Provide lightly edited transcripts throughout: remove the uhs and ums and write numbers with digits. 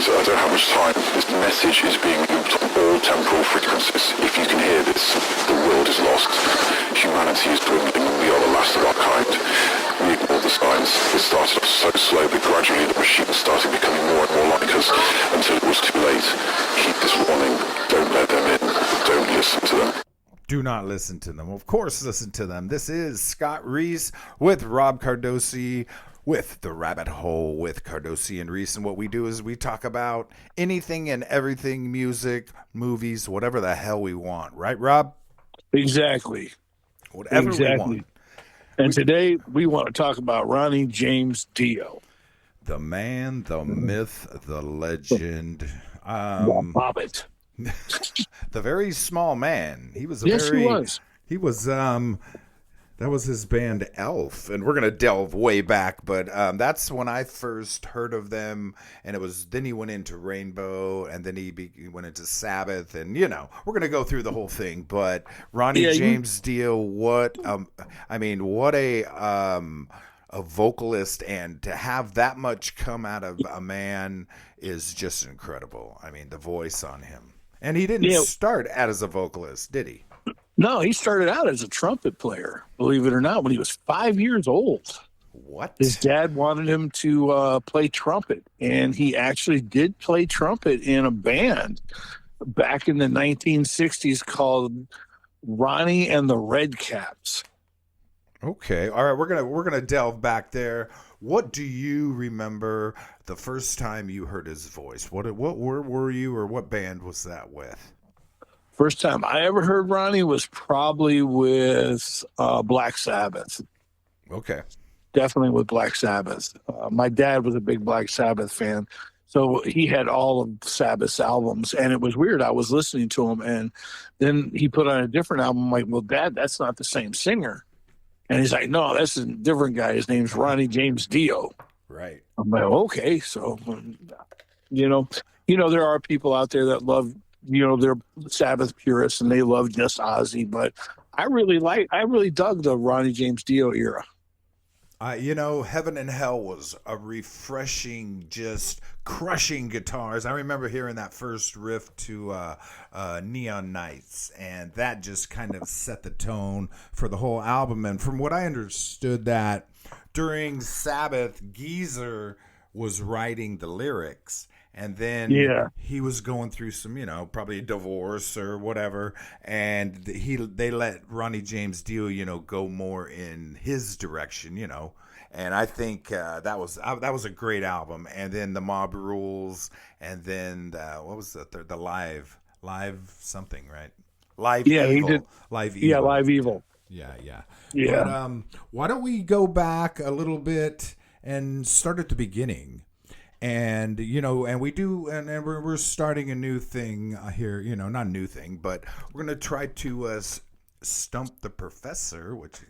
I don't have much time. This message is being looped on all temporal frequencies. If you can hear this, the world is lost. Humanity is dwindling. We are the last of our kind. We ignored the signs. It started off so slow, but gradually the machines started becoming more and more like us until it was too late. Keep this warning. Don't let them in. Don't listen to them. Do not listen to them. Of course, listen to them. This is Scott Reece with Rob Cardosi with The Rabbit Hole with Cardosi and Reece. And what we do is we talk about anything and everything, music, movies, whatever the hell we want. Right, Rob? Exactly. Whatever we want. And today we want to talk about Ronnie James Dio. The man, the myth, the legend. The Hobbit. The very small man. He was He was. He was that was his band Elf, and we're gonna delve way back, but that's when I first heard of them, and then he went into Rainbow, and then he went into Sabbath, and we're gonna go through the whole thing. But Ronnie James Dio, what a vocalist, and to have that much come out of a man is just incredible. I mean, the voice on him. And he didn't start out as a vocalist, did he? No, he started out as a trumpet player, believe it or not, when he was 5 years old. What? His dad wanted him to play trumpet, and he actually did play trumpet in a band back in the 1960s called Ronnie and the Redcaps. Okay. All right, we're gonna delve back there. What do you remember the first time you heard his voice? Where were you, or what band was that with? First time I ever heard Ronnie was probably with Black Sabbath. Okay. Definitely with Black Sabbath. My dad was a big Black Sabbath fan, so he had all of Sabbath's albums, and it was weird. I was listening to him, and then he put on a different album. I'm like, well, Dad, that's not the same singer. And he's like, no, that's a different guy. His name's Ronnie James Dio. Right. I'm like, okay. So, there are people out there that love, they're Sabbath purists and they love just Ozzy. But I really dug the Ronnie James Dio era. Heaven and Hell was a refreshing, just crushing guitars. I remember hearing that first riff to Neon Nights, and that just kind of set the tone for the whole album. And from what I understood, that during Sabbath, Geezer was writing the lyrics, and then he was going through some, probably a divorce or whatever, and they let Ronnie James Dio, go more in his direction, and I think that was a great album. And then the Mob Rules, and then what was the third? The live something, right? Live Evil. He did. Live Evil. Yeah, Live Evil. Yeah. Yeah. But, why don't we go back a little bit and start at the beginning? And and we do, and we're starting a new thing here. Not a new thing, but we're gonna try to stump the professor, which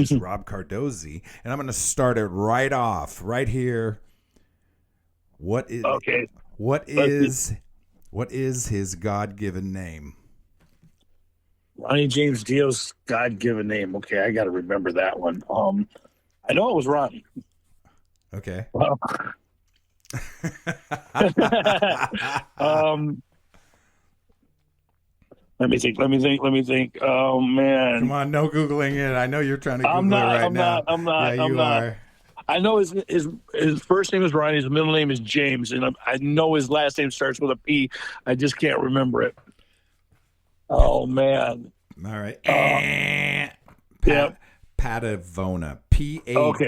is Rob Cardosi, and I'm gonna start it right off, right here. What is his God-given name? Ronnie James Dio's God-given name. Okay, I got to remember that one. I know it was Ronnie. Okay. Well, let me think. Oh man! Come on, no Googling it. I know you're trying to Google it right now. I'm not. Yeah, you are. I know his first name is Ronnie. His middle name is James, and I know his last name starts with a P. I just can't remember it. Oh man! All right. Yeah. Padavona. Padavona.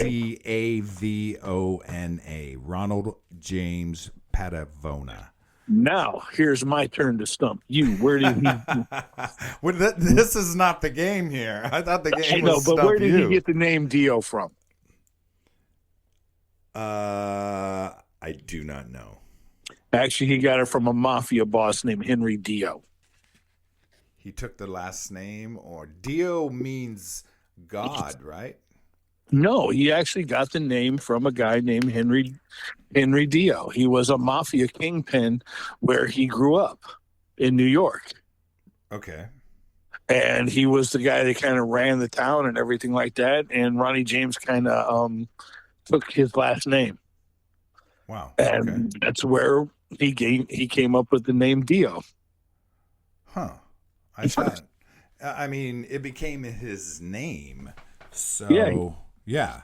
Ronald James Padavona. Now, here's my turn to stump you. Where did he... Well, this is not the game here. I thought the game was but where did you. he get the name Dio from? I do not know. Actually, he got it from a mafia boss named Henry Dio. He took the last name, or Dio means God, right? No, he actually got the name from a guy named Henry Dio. He was a mafia kingpin where he grew up in New York. Okay. And he was the guy that kind of ran the town and everything like that. And Ronnie James kind of took his last name. Wow. Okay. And that's where he came up with the name Dio. Huh. I thought. I mean, it became his name. Yeah. So yeah.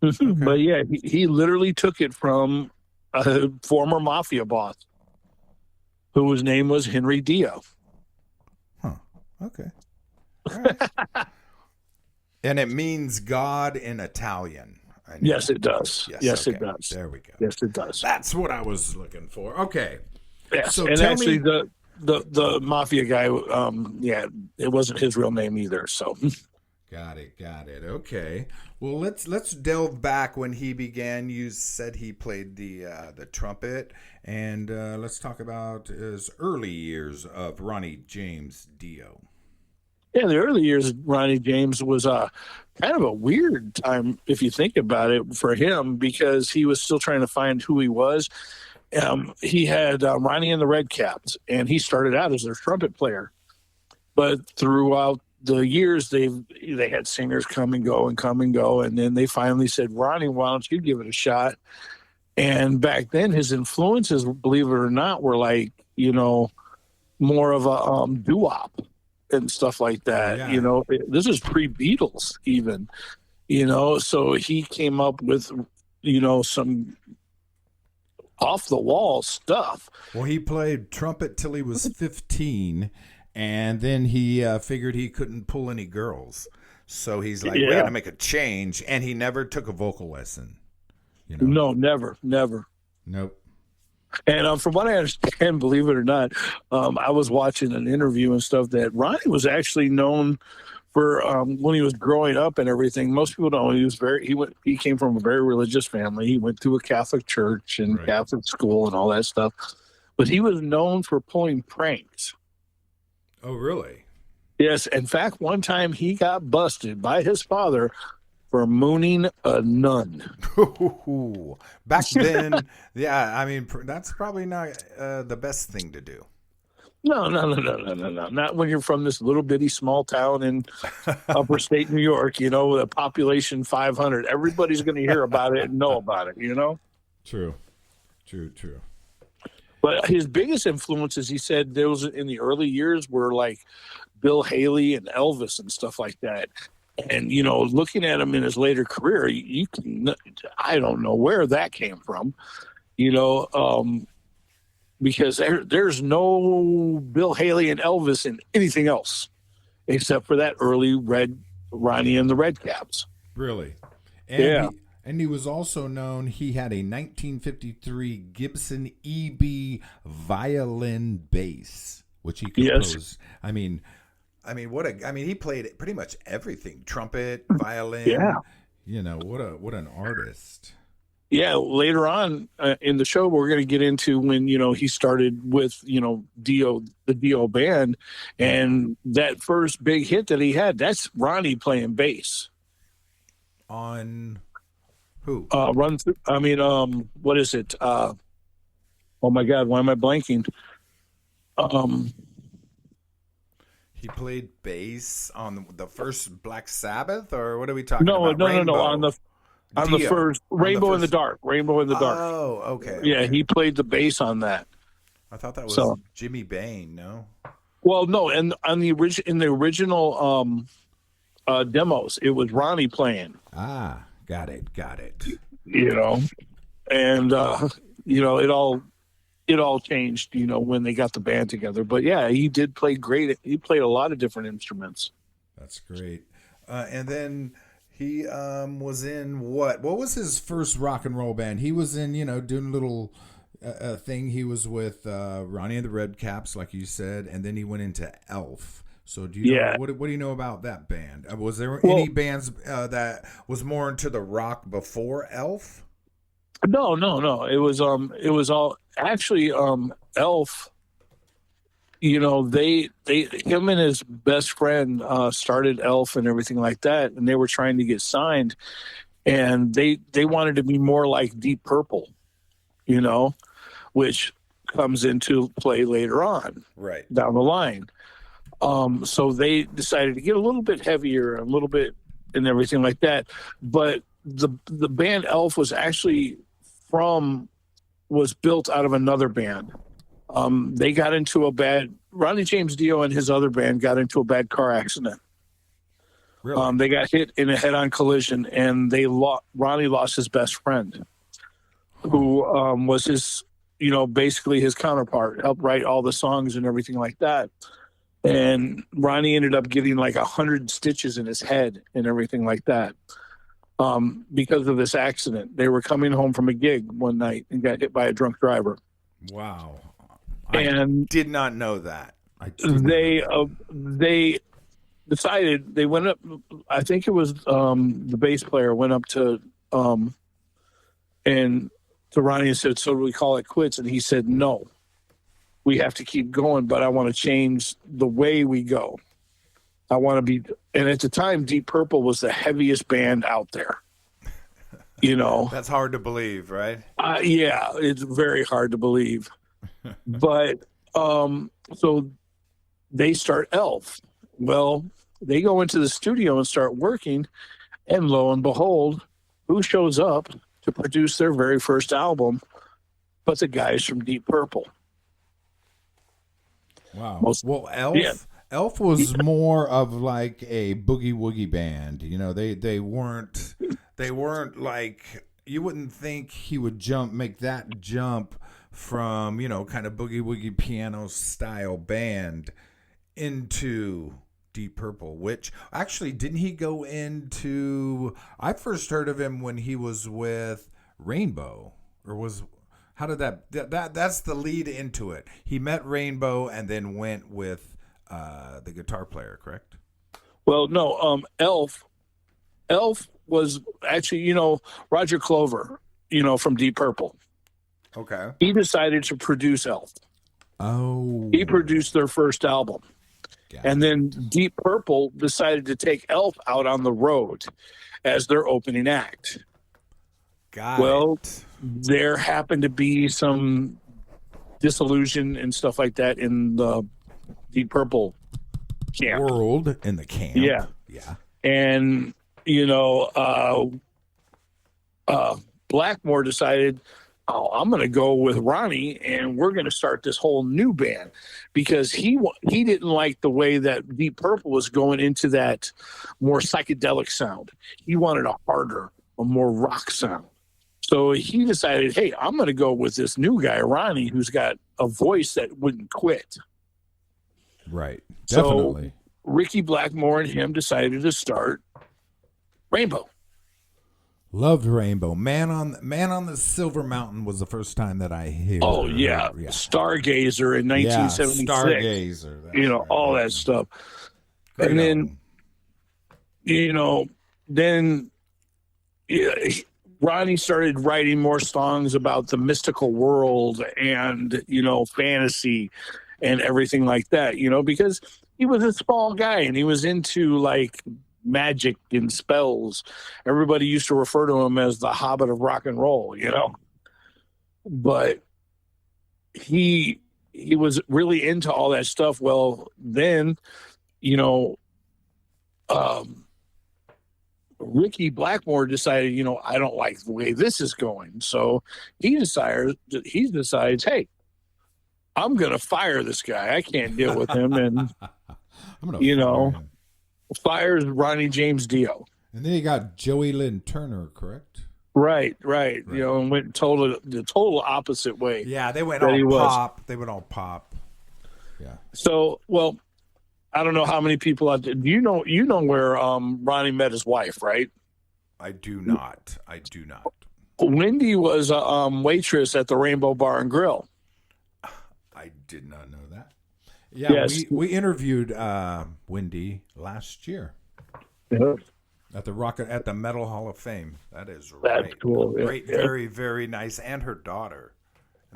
Okay. But yeah, he literally took it from a former mafia boss whose name was Henry Dio. Huh. Okay. All right. And it means God in Italian. I know. Yes, it does. Yes, okay. it does. There we go. Yes, it does. That's what I was looking for. Okay. Yes, So and tell actually, me. the mafia guy, yeah, it wasn't his real name either. So, Got it. Okay. Well, let's delve back when he began. You said he played the trumpet, and let's talk about his early years of Ronnie James Dio. yeah, the early years of Ronnie James was kind of a weird time if you think about it for him, because he was still trying to find who he was. He had Ronnie and the Redcaps, and he started out as their trumpet player. But throughout the years, they had singers come and go, and then they finally said, "Ronnie, why don't you give it a shot?" And back then, his influences, believe it or not, were like, more of a doo-wop and stuff like that. Yeah. This is pre-Beatles even. So he came up with some off the wall stuff. Well, he played trumpet till he was 15, and then he figured he couldn't pull any girls. So he's like, we got to make a change. And he never took a vocal lesson. No, never. Nope. And from what I understand, believe it or not, I was watching an interview and stuff that Ronnie was actually known for when he was growing up and everything. Most people don't. He came from a very religious family. He went to a Catholic church and Right. Catholic school and all that stuff. But he was known for pulling pranks. Oh, really? Yes. In fact, one time he got busted by his father for mooning a nun. Back then, yeah, I mean, that's probably not the best thing to do. No. Not when you're from this little bitty small town in upper state New York, with a population 500. Everybody's going to hear about it and know about it, True. But his biggest influences, he said, those in the early years were like Bill Haley and Elvis and stuff like that. And, looking at him in his later career, I don't know where that came from, because there's no Bill Haley and Elvis in anything else except for that early Ronnie and the Redcaps. Really? Yeah. And he was also known, he had a 1953 Gibson EB violin bass, which he composed. Yes. I mean, he played pretty much everything. Trumpet, violin. Yeah. What an artist. Yeah, later on in the show, we're going to get into when, he started with, the Dio band. And that first big hit that he had, that's Ronnie playing bass. On who? What is it? Oh, my God, why am I blanking? He played bass on the first Black Sabbath, or what are we talking No, about? no. On the first Rainbow in the Dark. Oh, okay. Yeah, he played the bass on that. I thought that was Jimmy Bain. No. Well, no, and in the original demos, it was Ronnie playing. Ah, got it. And it all changed, when they got the band together. But yeah, he did play great. He played a lot of different instruments. That's great. And then he was in what was his first rock and roll band? He was in, doing a little thing. He was with Ronnie and the Redcaps, like you said, and then he went into Elf. So do you know, what do you know about that band? Was there any bands that was more into the rock before Elf? No. It was all actually Elf. Him and his best friend started Elf and everything like that, and they were trying to get signed, and they wanted to be more like Deep Purple, which comes into play later on, right down the line. So they decided to get a little bit heavier, a little bit, and everything like that. But the band Elf was actually was built out of another band. They got into Ronnie James Dio and his other band got into a bad car accident. Really? They got hit in a head-on collision, and Ronnie lost his best friend, who was his, basically his counterpart, helped write all the songs and everything like that. And Ronnie ended up getting like 100 stitches in his head and everything like that because of this accident. They were coming home from a gig one night and got hit by a drunk driver. Wow. And I did not know that. They decided, they went up, I think it was the bass player went up to Ronnie and said, "So do we call it quits?" And he said, "No, we have to keep going, but I want to change the way we go. I want to be," and at the time, Deep Purple was the heaviest band out there. That's hard to believe, right? Yeah, it's very hard to believe. But so they start Elf. Well, they go into the studio and start working, and lo and behold, who shows up to produce their very first album but the guys from Deep Purple? Wow. Well, Elf was more of like a boogie woogie band. They weren't like, you wouldn't think he would make that jump from, kind of boogie woogie piano style band into Deep Purple, which actually, didn't he go into, I first heard of him when he was with Rainbow, how did that's the lead into it. He met Rainbow and then went with the guitar player, correct? Well, no, Elf was actually, Roger Clover, from Deep Purple. Okay. He decided to produce Elf. Oh. He produced their first album. And then Deep Purple decided to take Elf out on the road as their opening act. There happened to be some disillusion and stuff like that in the Deep Purple camp. World in the camp. Yeah. Yeah. And, Blackmore decided, I'm going to go with Ronnie and we're going to start this whole new band, because he didn't like the way that Deep Purple was going into that more psychedelic sound. He wanted a more rock sound. So he decided, hey, I'm going to go with this new guy, Ronnie, who's got a voice that wouldn't quit. Right. Definitely. So Ricky Blackmore and him decided to start Rainbow. Loved Rainbow. Man on the Silver Mountain was the first time that I heard. Oh, yeah. Stargazer in 1976. Yeah, Stargazer. All that stuff. Great and then, album. Ronnie started writing more songs about the mystical world and, fantasy and everything like that, because he was a small guy and he was into like magic and spells. Everybody used to refer to him as the Hobbit of rock and roll, but he was really into all that stuff. Well, then, Ricky Blackmore decided, I don't like the way this is going. So he decides, hey, I'm going to fire this guy. I can't deal with him. And, fires Ronnie James Dio. And then you got Joey Lynn Turner, correct? Right. And went the total opposite way. Yeah, they went all pop. They went all pop. Yeah. So, well, I don't know how many people out there. You know where Ronnie met his wife, right? I do not. Wendy was a waitress at the Rainbow Bar and Grill. I did not know that. Yeah, yes. we interviewed Wendy last year. Yeah. At the Metal Hall of Fame. That's cool. Great, yeah. Very, very nice, and her daughter.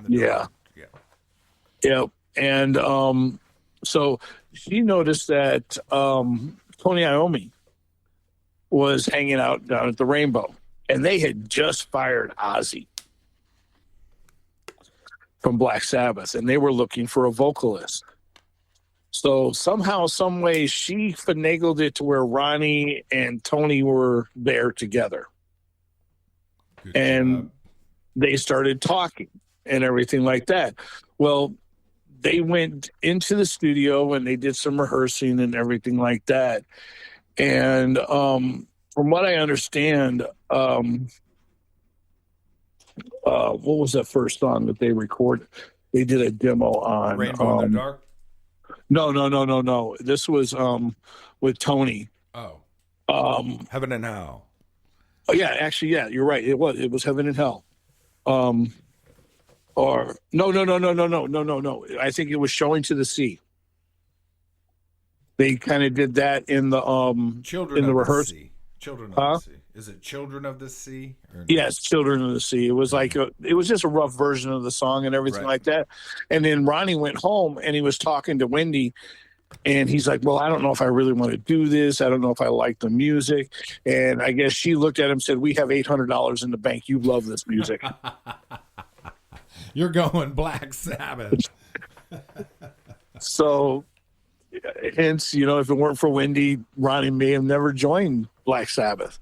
Yeah. And so she noticed that Tony Iommi was hanging out down at the Rainbow, and they had just fired Ozzy from Black Sabbath, and they were looking for a vocalist. So somehow, some way, she finagled it to where Ronnie and Tony were there together. Good and job. they started talking and everything like that. Well, they went into the studio and they did some rehearsing and everything like that. And from what I understand, what was that first song that they recorded? They did a demo on Rainbow in the Dark. No. This was with Tony. Oh, Heaven and Hell. Oh yeah, actually, yeah, you're right. It was Heaven and Hell. Or no. I think it was Showing to the Sea. They kind of did that in the Children in the of rehearsal. the Sea. Children of the Sea. Is it Children of the Sea? Or no? Yes, Children of the Sea. It was like it was just a rough version of the song and everything like that. And then Ronnie went home and he was talking to Wendy, and he's like, "Well, I don't know if I really want to do this. I don't know if I like the music." And I guess she looked at him and said, "We have $800 in the bank. You love this music." You're going Black Sabbath. So, hence, if it weren't for Wendy, Ronnie may have never joined Black Sabbath.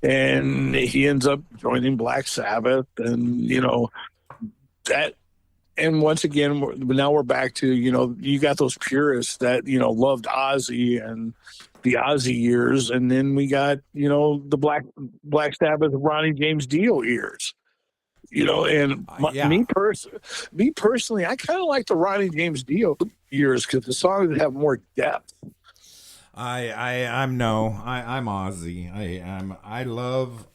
And he ends up joining Black Sabbath. And, that. And once again, now we're back to, you got those purists that, loved Ozzy and the Ozzy years. And then we got, the Black Sabbath, Ronnie James Dio years. And me personally, I kind of like the Ronnie James Dio years because the songs have more depth. I'm Ozzy. I love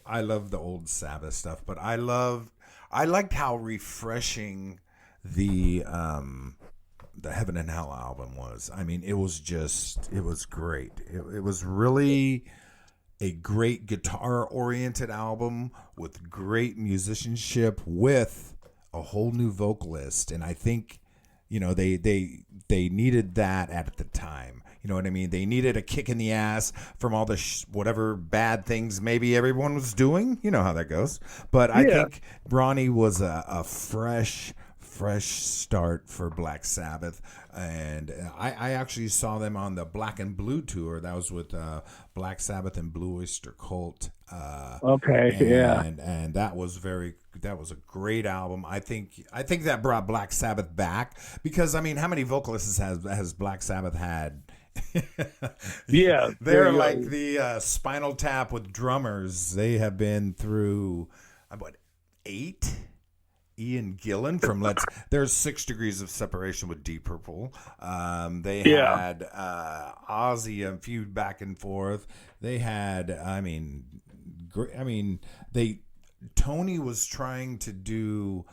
the old Sabbath stuff, but I liked how refreshing the Heaven and Hell album was. I mean, it was great. It was really a great guitar-oriented album with great musicianship, with a whole new vocalist, and I think, they needed that at the time. You know what I mean? They needed a kick in the ass from all the whatever bad things maybe everyone was doing. You know how that goes. But I think Ronnie was a fresh start for Black Sabbath, and I actually saw them on the Black and Blue tour. That was with Black Sabbath and Blue Oyster Cult. And that was a great album. I think that brought Black Sabbath back, because I mean, how many vocalists has Black Sabbath had? They're like the Spinal Tap with drummers. They have been through 8. Ian Gillan from there's 6 Degrees of Separation with Deep Purple. They had Ozzy, a feud back and forth. They had, Tony was trying to do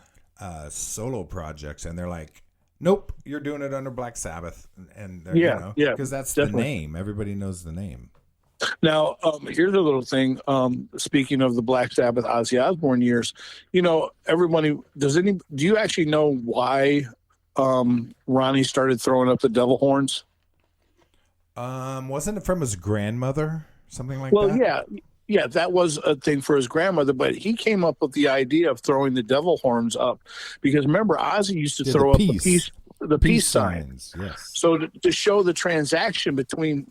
solo projects, and they're like, nope, you're doing it under Black Sabbath, because that's definitely the name. Everybody knows the name. Now, here's a little thing. Speaking of the Black Sabbath, Ozzy Osbourne years, everybody, do you actually know why Ronnie started throwing up the devil horns? Wasn't it from his grandmother? Something like that? Well, yeah, that was a thing for his grandmother, but he came up with the idea of throwing the devil horns up because remember, Ozzy used to throw up the peace signs. Yes. So to show the transition between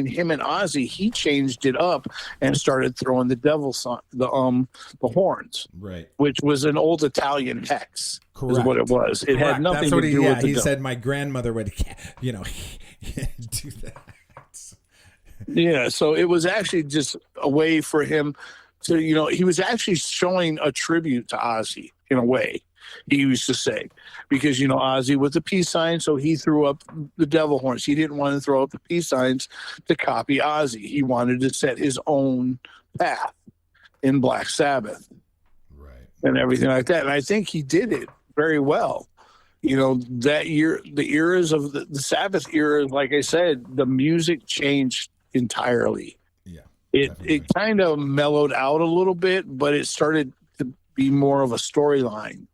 him and Ozzy, he changed it up and started throwing the devil sign, the horns, right? Which was an old Italian hex. Correct. Is what it was. It had nothing to do with the he said my grandmother would, do that. Yeah, so it was actually just a way for him to, he was actually showing a tribute to Ozzy in a way, he used to say, because, Ozzy with the peace sign, so he threw up the devil horns. He didn't want to throw up the peace signs to copy Ozzy. He wanted to set his own path in Black Sabbath. Right. And everything like that. And I think he did it very well. That year, the eras of the Sabbath era, like I said, the music changed entirely. Yeah, it kind of mellowed out a little bit, but it started to be more of a storyline,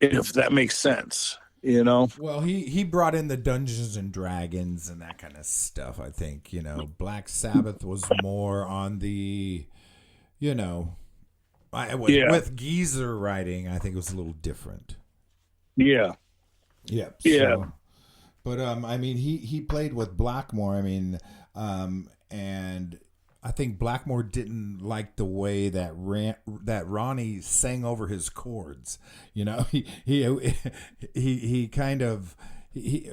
if that makes sense. Well, he brought in the Dungeons and Dragons and that kind of stuff. I think Black Sabbath was more on the with Geezer writing. I think it was a little different. Yeah. So, but he played with Blackmore. And I think Blackmore didn't like the way that that Ronnie sang over his chords. You know, he kind of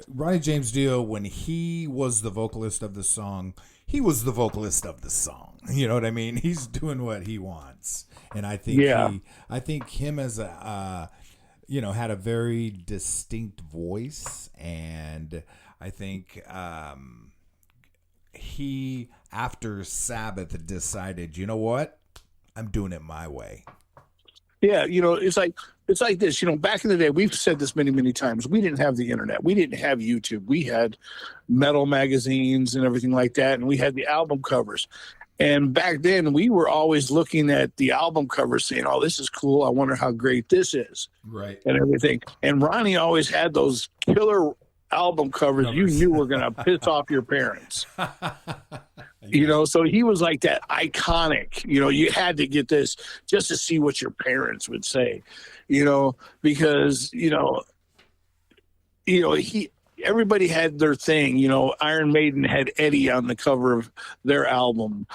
Ronnie James Dio, when he was the vocalist of the song, he was the vocalist of the song. You know what I mean? He's doing what he wants, and I think I think him as a had a very distinct voice, and I think he, after Sabbath, decided, you know what, I'm doing it my way. Yeah, it's like this. Back in the day, we've said this many, many times. We didn't have the internet. We didn't have YouTube. We had metal magazines and everything like that, and we had the album covers. And back then, we were always looking at the album covers, saying, "Oh, this is cool. I wonder how great this is," right, and everything. And Ronnie always had those killer album covers you knew were going to piss off your parents. So he was like that iconic, you had to get this just to see what your parents would say, because, everybody had their thing. Iron Maiden had Eddie on the cover of their album.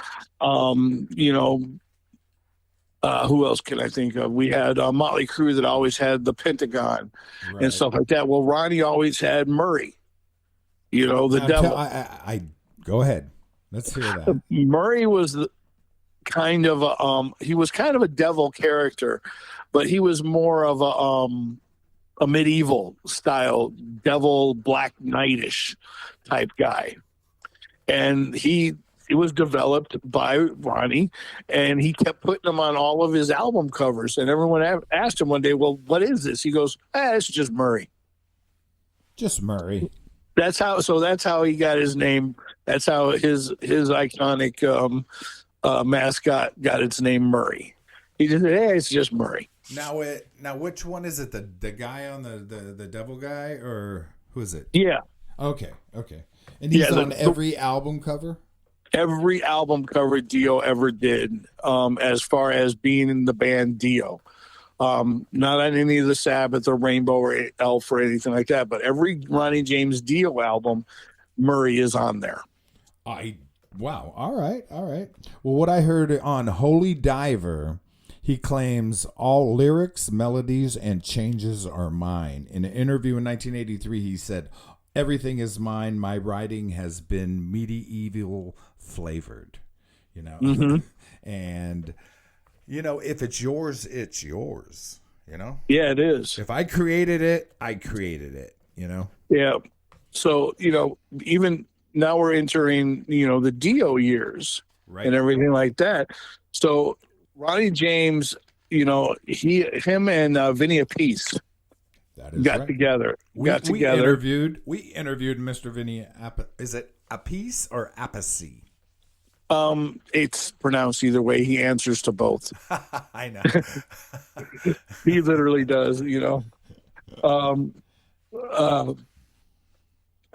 Who else can I think of? We had Motley Crue that always had the Pentagon and stuff like that. Well, Ronnie always had Murray, the devil. I go ahead. Let's hear that. Murray was kind of a devil character, but he was more of a medieval style devil, Black Knight-ish type guy. And it was developed by Ronnie, and he kept putting them on all of his album covers. And everyone asked him one day, "Well, what is this?" He goes, "It's just Murray." Just Murray. That's how he got his name. That's how his iconic mascot got its name, Murray. He just said, "Hey, it's just Murray." Now, which one is it? The guy on the devil guy, or who is it? Yeah. Okay. And he's on every album cover. Every album cover Dio ever did, as far as being in the band Dio. Not on any of the Sabbath or Rainbow or Elf or anything like that, but every Ronnie James Dio album, Murray is on there. Wow. All right. Well, what I heard on Holy Diver, he claims all lyrics, melodies, and changes are mine. In an interview in 1983, he said, "Everything is mine. My writing has been medieval flavored." Mm-hmm. And if it's yours, it's yours. Yeah, it is. If I created it, I created it. Yeah. So even now we're entering the Dio years, right, and everything like that. So Ronnie James, him and Vinny Appice got together. We interviewed Mr. Vinny. Is it Appice or Appice? It's pronounced either way. He answers to both. I know. He literally does,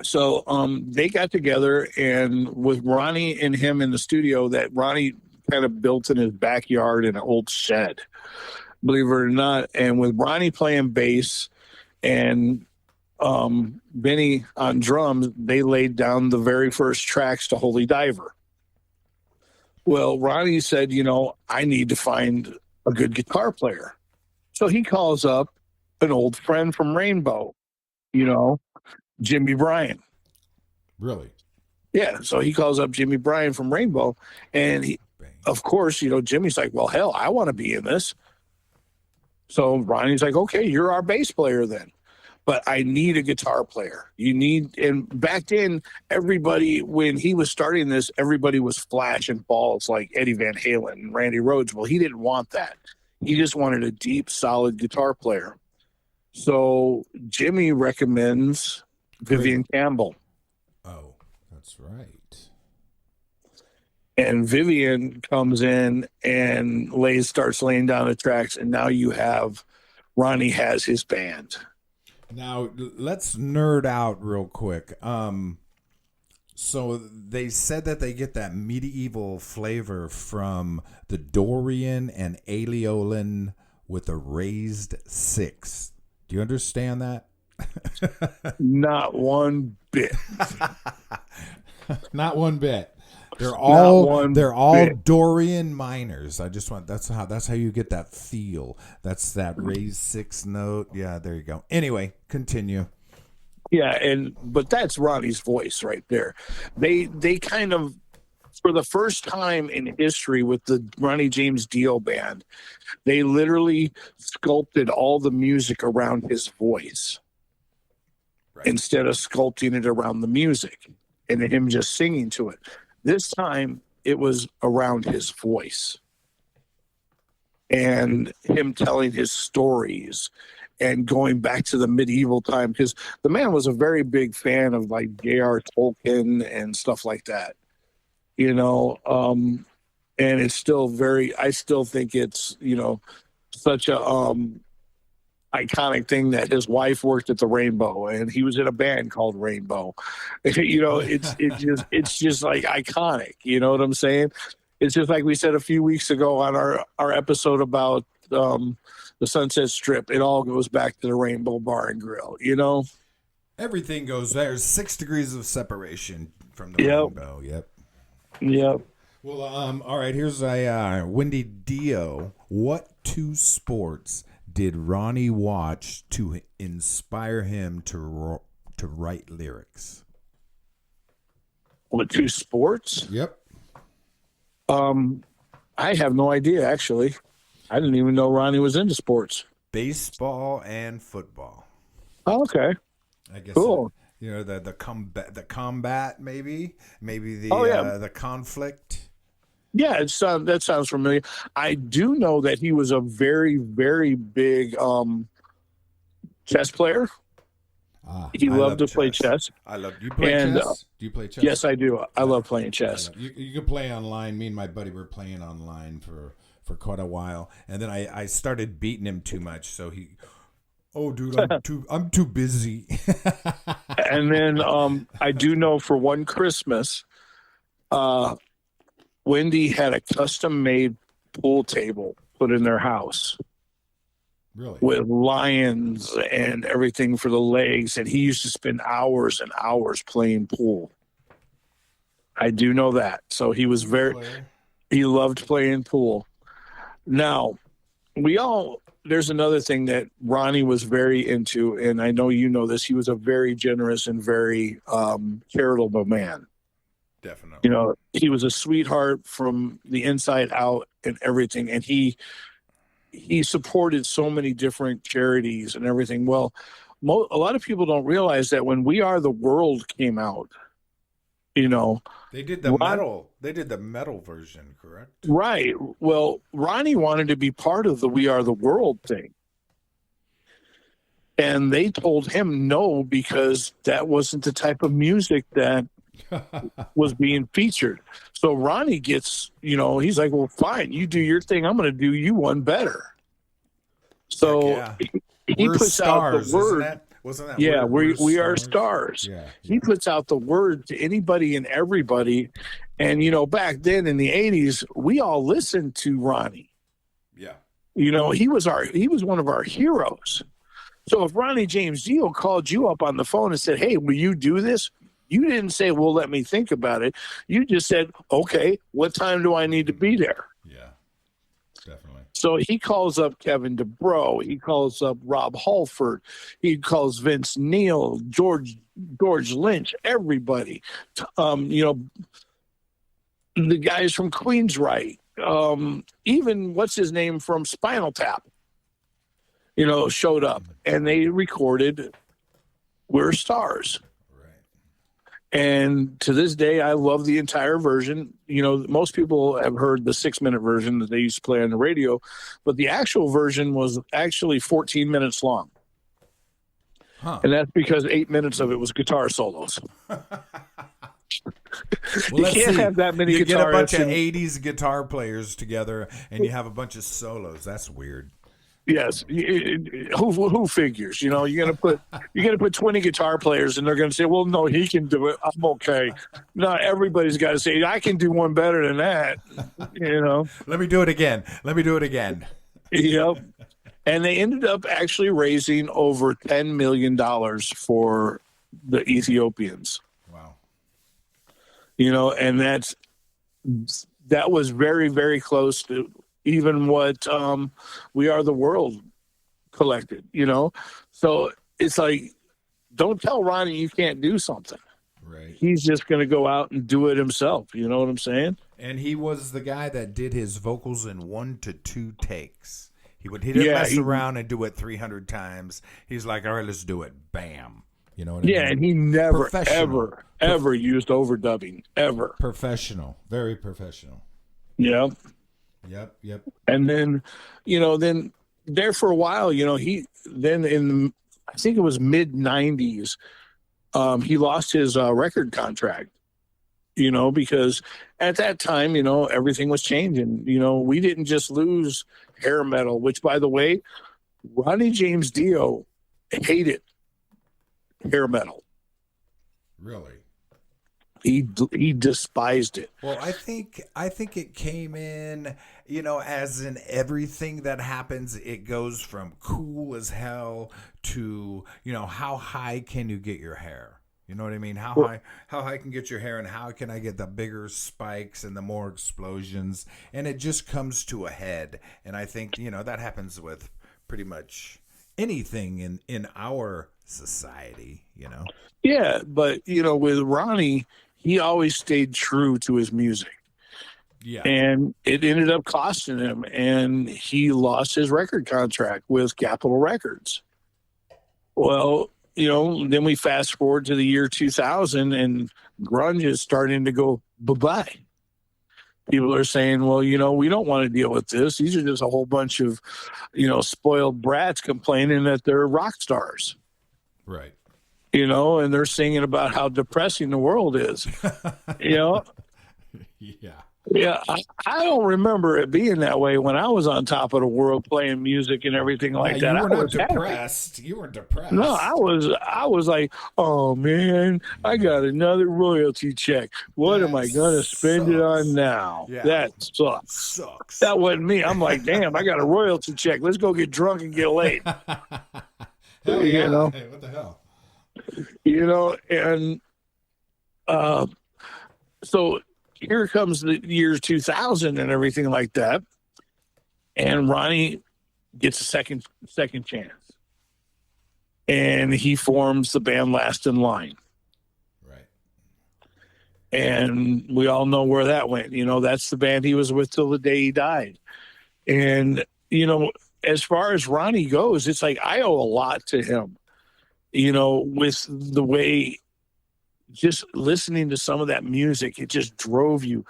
So they got together, and with Ronnie and him in the studio, that Ronnie kind of built in his backyard in an old shed, believe it or not. And with Ronnie playing bass and Benny on drums, they laid down the very first tracks to Holy Diver. Well, Ronnie said, I need to find a good guitar player. So he calls up an old friend from Rainbow, Jimmy Bryan. Really? Yeah. So he calls up Jimmy Bryan from Rainbow, and of course, Jimmy's like, "Well, hell, I want to be in this." So Ronnie's like, "Okay, you're our bass player then. But I need a guitar player. And back then, everybody, when he was starting this, everybody was flash and balls like Eddie Van Halen and Randy Rhoads. Well, he didn't want that. He just wanted a deep, solid guitar player. So Jimmy recommends Vivian Campbell. Oh, that's right. And Vivian comes in and starts laying down the tracks, and now Ronnie has his band. Now, let's nerd out real quick. So they said that they get that medieval flavor from the Dorian and Aeolian with a raised six. Do you understand that? Not one bit. Not one bit. They're all bit. Dorian minors. That's how you get that feel. That's that raised sixth note. Yeah, there you go. Anyway, continue. Yeah, but that's Ronnie's voice right there. They kind of, for the first time in history with the Ronnie James Dio band, they literally sculpted all the music around his voice, right, instead of sculpting it around the music and him just singing to it. This time it was around his voice and him telling his stories and going back to the medieval time, because the man was a very big fan of like J.R. Tolkien and stuff like that, and it's still I still think it's, such a iconic thing that his wife worked at the Rainbow and he was in a band called Rainbow. It's just like iconic. You know what I'm saying? It's just like we said a few weeks ago on our episode about the Sunset Strip. It all goes back to the Rainbow Bar and Grill. Everything goes there. There's 6 degrees of separation from the Rainbow. Yep. Well, all right. Here's a Wendy Dio. What 2 sports did Ronnie watch to inspire him to write lyrics? What 2 sports? Yep. I have no idea, actually. I didn't even know Ronnie was into sports. Baseball and football. Oh, okay. I guess. Cool. The combat maybe the conflict. Yeah, that sounds familiar. I do know that he was a very, very big chess player. He loved to play chess. I love. Do you play chess? Do you play chess? Yes, I do. I love playing chess. You can play online. Me and my buddy were playing online for quite a while, and then I started beating him too much. So dude, I'm too busy. And then I do know for one Christmas, Wendy had a custom-made pool table put in their house. Really? With lions and everything for the legs, and he used to spend hours and hours playing pool. I do know that. So he was he loved playing pool. Now, there's another thing that Ronnie was very into, and I know you know this. He was a very generous and very charitable man. Definitely. He was a sweetheart from the inside out and everything, and he supported so many different charities and everything. Well, a lot of people don't realize that when We Are the World came out, they did the metal. They did the metal version, correct? Right. Well, Ronnie wanted to be part of the We Are the World thing. And they told him no, because that wasn't the type of music that was being featured. So Ronnie gets, he's like, well, fine, you do your thing. I'm going to do you one better. So he puts stars, out the word. Wasn't that yeah, word, we are stars. Yeah. He puts out the word to anybody and everybody. And, back then in the 80s, we all listened to Ronnie. Yeah. He was one of our heroes. So if Ronnie James Dio called you up on the phone and said, hey, will you do this? You didn't say, well, let me think about it. You just said, okay, what time do I need to be there? Yeah, definitely. So he calls up Kevin DeBro. He calls up Rob Halford. He calls Vince Neil, George Lynch, everybody. The guys from Queensryche. Even what's his name from Spinal Tap, showed up, and they recorded We're Stars. And to this day, I love the entire version. Most people have heard the 6-minute version that they used to play on the radio, but the actual version was actually 14 minutes long. Huh. And that's because 8 minutes of it was guitar solos. You can't have that many guitarists. You get a bunch of 80s guitar players together, and you have a bunch of solos. That's weird. Yes, who figures? You're gonna put 20 guitar players, and they're gonna say, "Well, no, he can do it. I'm okay." Not everybody's got to say, "I can do one better than that." Let me do it again. Yep. And they ended up actually raising over $10 million for the Ethiopians. Wow. And that's that was very, very close to even what We Are the World collected, you know? So it's like, don't tell Ronnie you can't do something. Right. He's just going to go out and do it himself. You know what I'm saying? And he was the guy that did his vocals in 1 to 2 takes. He didn't mess around and do it 300 times. He's like, all right, let's do it. Bam. You know what I mean? Yeah, and he never, ever used overdubbing, ever. Professional. Very professional. Yeah. Yep. And then, then there for a while, he then I think it was mid 90s, he lost his record contract, because at that time, everything was changing. We didn't just lose hair metal, which, by the way, Ronnie James Dio hated hair metal. Really? He despised it. Well, I think it came in, as in everything that happens, it goes from cool as hell to, how high can you get your hair? You know what I mean? How high can get your hair, and how can I get the bigger spikes and the more explosions? And it just comes to a head. And I think, that happens with pretty much anything in our society, Yeah, but with Ronnie, he always stayed true to his music. Yeah. And it ended up costing him, and he lost his record contract with Capitol Records. Well, then we fast forward to the year 2000, and grunge is starting to go bye-bye. People are saying, well, we don't want to deal with this. These are just a whole bunch of, spoiled brats complaining that they're rock stars. Right. And they're singing about how depressing the world is. Yeah. Yeah, I don't remember it being that way when I was on top of the world playing music and everything like that. You were not depressed. You were depressed. No, I was like, oh man, I got another royalty check. What am I gonna spend it on now? Yeah. That sucks. That wasn't me. I'm like, damn, I got a royalty check. Let's go get drunk and get laid. Hell yeah. Hey, what the hell? And so here comes the year 2000 and everything like that, and Ronnie gets a second chance, and he forms the band Last in Line. Right. And we all know where that went. That's the band he was with till the day he died. And as far as Ronnie goes, it's like I owe a lot to him, with the way, just listening to some of that music, it just drove you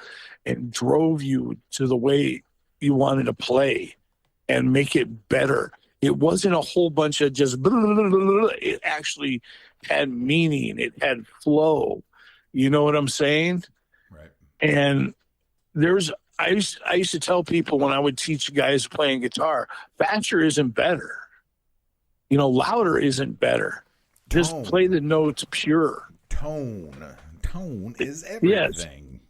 to the way you wanted to play and make it better. It wasn't a whole bunch of just blah, blah, blah, blah. It actually had meaning. It had flow. You know what I'm saying? Right. And I used to tell people when I would teach guys playing guitar, faster isn't better. Louder isn't better. Just play the notes pure. Tone is everything.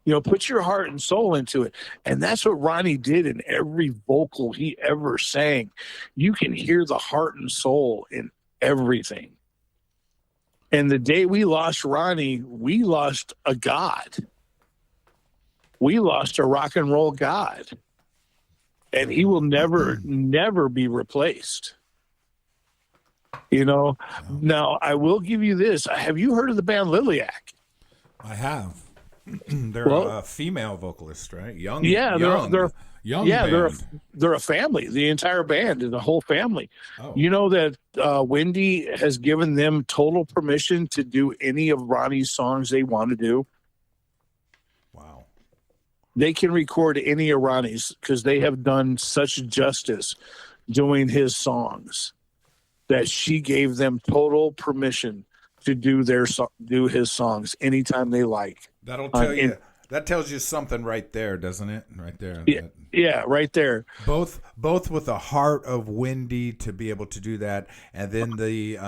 Yes. Put your heart and soul into it. And that's what Ronnie did in every vocal he ever sang. You can hear the heart and soul in everything. And the day we lost Ronnie, we lost a god. We lost a rock and roll god. And he will never be replaced. Now I will give you this. Have you heard of the band Liliac? I have. They're a female vocalist, right? Young. Yeah, they're band. They're a family. The entire band is a whole family. Oh. You know that Wendy has given them total permission to do any of Ronnie's songs they want to do. Wow. They can record any of Ronnie's because they have done such justice doing his songs that she gave them total permission to do his songs anytime they like. That'll tell you. That tells you something right there, doesn't it? Right there. Yeah, right there. Both with the heart of Wendy to be able to do that, and then the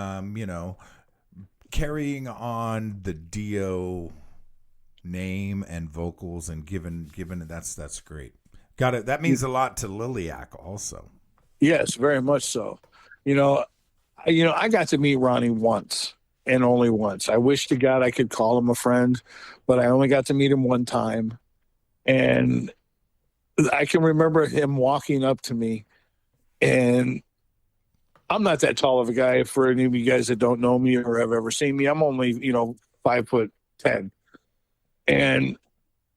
carrying on the Dio name and vocals and given that's great. Got it. That means a lot to Liliac also. Yes, very much so. I got to meet Ronnie once and only once. I wish to God I could call him a friend, but I only got to meet him one time. And I can remember him walking up to me, and I'm not that tall of a guy for any of you guys that don't know me or have ever seen me. I'm only, 5'10". And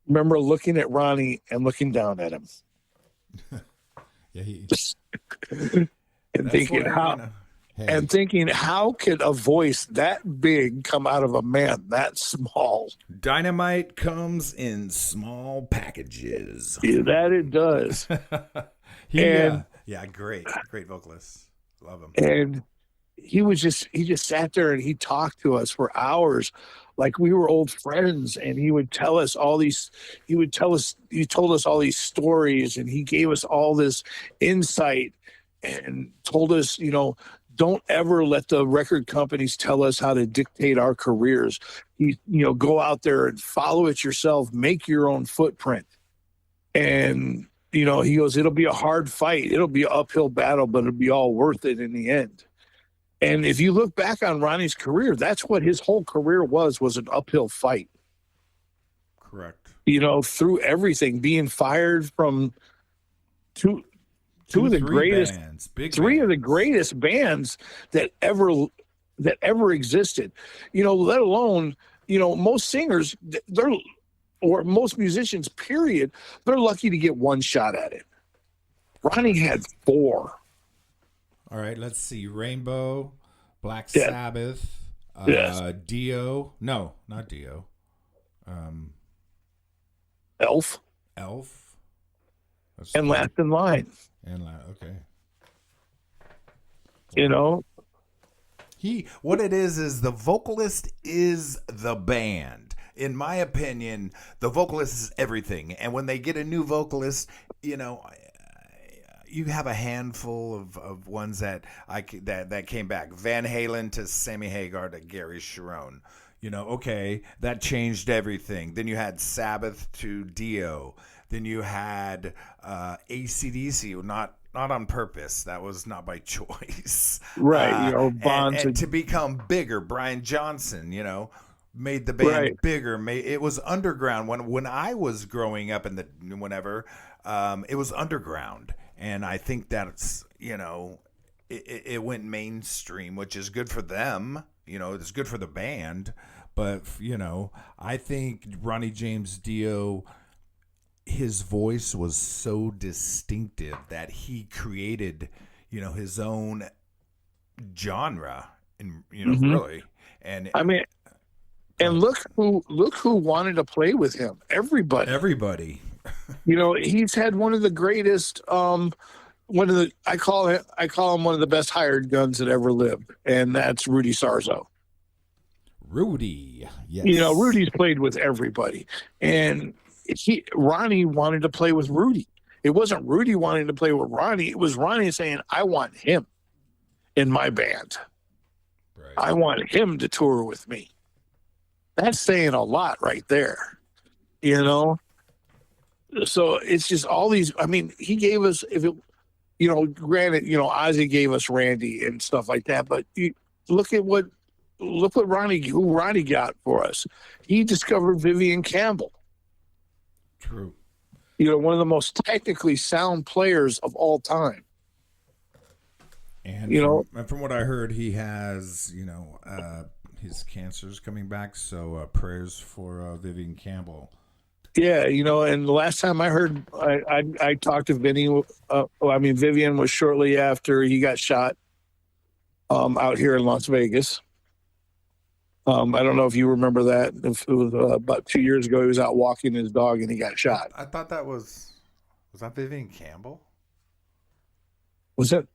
remember looking at Ronnie and looking down at him. Yeah, and thinking how could a voice that big come out of a man that small? Dynamite comes in small packages. Yeah, that it does. Great vocalist. Love him. And he just sat there and he talked to us for hours like we were old friends, and he told us all these stories, and he gave us all this insight and told us, don't ever let the record companies tell us how to dictate our careers. Go out there and follow it yourself, make your own footprint. And he goes, it'll be a hard fight, it'll be an uphill battle, but it'll be all worth it in the end. And if you look back on Ronnie's career, that's what his whole career was an uphill fight. Correct. Through everything, being fired from two of the greatest bands, of the greatest bands that ever existed. Let alone, most singers, or most musicians, period, they're lucky to get one shot at it. Ronnie had 4. All right, let's see. Rainbow, Black Sabbath, Dio. No, not Dio. Elf. And Last in Line. Okay. What it is the vocalist is the band. In my opinion, the vocalist is everything. And when they get a new vocalist, you have a handful of ones that came back. Van Halen to Sammy Hagar to Gary Sharon. Okay, that changed everything. Then you had Sabbath to Dio. Then you had AC/DC, not on purpose. That was not by choice. Right. And to become bigger, Brian Johnson, made the band bigger. It was underground. When I was growing up it was underground. And I think that's, it went mainstream, which is good for them. It's good for the band. But, I think Ronnie James Dio, his voice was so distinctive that he created, his own genre. And, really. And I mean, and look who wanted to play with him. Everybody. He's had one of the greatest, I call him one of the best hired guns that ever lived, and that's Rudy Sarzo. Rudy, yes. Rudy's played with everybody, and Ronnie wanted to play with Rudy. It wasn't Rudy wanting to play with Ronnie. It was Ronnie saying, I want him in my band. Right. I want him to tour with me. That's saying a lot right there, So it's just all these. I mean, he gave us, granted, Ozzy gave us Randy and stuff like that. But look what Ronnie got for us. He discovered Vivian Campbell. True. One of the most technically sound players of all time. And from what I heard, he has his cancer's coming back. So prayers for Vivian Campbell. Yeah, and the last time I heard, I talked to Vinny. Vivian was shortly after he got shot out here in Las Vegas. I don't know if you remember that. It was about 2 years ago. He was out walking his dog and he got shot. I thought that was that Vivian Campbell? Was it?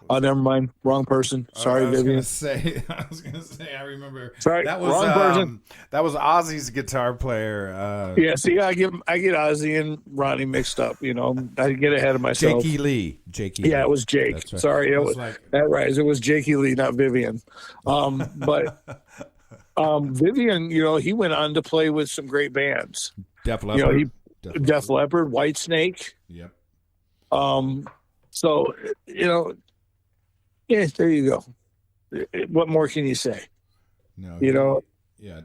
Oh, never mind. Wrong person. Sorry, Vivian. I was gonna say. I remember. Sorry, that was wrong person. That was Ozzy's guitar player. Yeah. See, I get Ozzy and Ronnie mixed up. I get ahead of myself. Jakey Lee. Yeah, it was Jake. Right. Sorry, it was that right. It was Jakey Lee, not Vivian. But Vivian, he went on to play with some great bands. Def Leppard. Def Leppard, Whitesnake. Yep. So yeah, there you go. What more can you say? No. Yeah.